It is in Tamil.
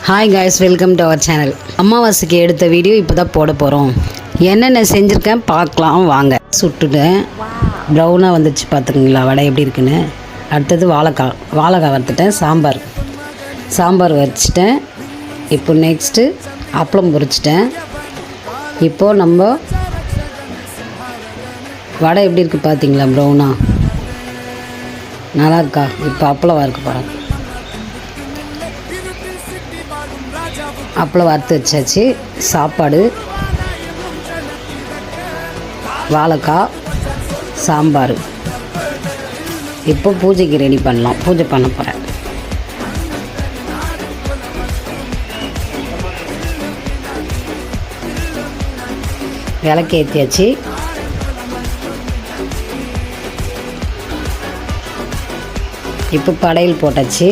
Hi guys, welcome to our channel. அமாவாசைக்கு எடுத்த வீடியோ இப்போ தான் போட போகிறோம். என்னென்ன செஞ்சுருக்கேன் பார்க்கலாம் வாங்க. சுட்டுட்டேன், ப்ரௌனாக வந்துடுச்சு பார்த்துருங்களா வடை எப்படி இருக்குன்னு. அடுத்தது வாழைக்காய் வறுத்துட்டேன். சாம்பார் வச்சுட்டேன். இப்போ நெக்ஸ்ட்டு அப்பளம் பொரிச்சிட்டேன். இப்போது நம்ம வடை எப்படி இருக்குது பார்த்தீங்களா, ப்ரௌனாக நல்லா இருக்கா. இப்போ அப்பளம் வறுக்க போகிறேன். அப்பளம் வறுத்து வச்சாச்சு. சாப்பாடு, வாழைக்காய், சாம்பார். இப்போ பூஜைக்கு ரெடி பண்ணலாம். பூஜை பண்ண போகிறேன். விளக்கு ஏற்றியாச்சு. இப்போ படையல் போட்டாச்சு.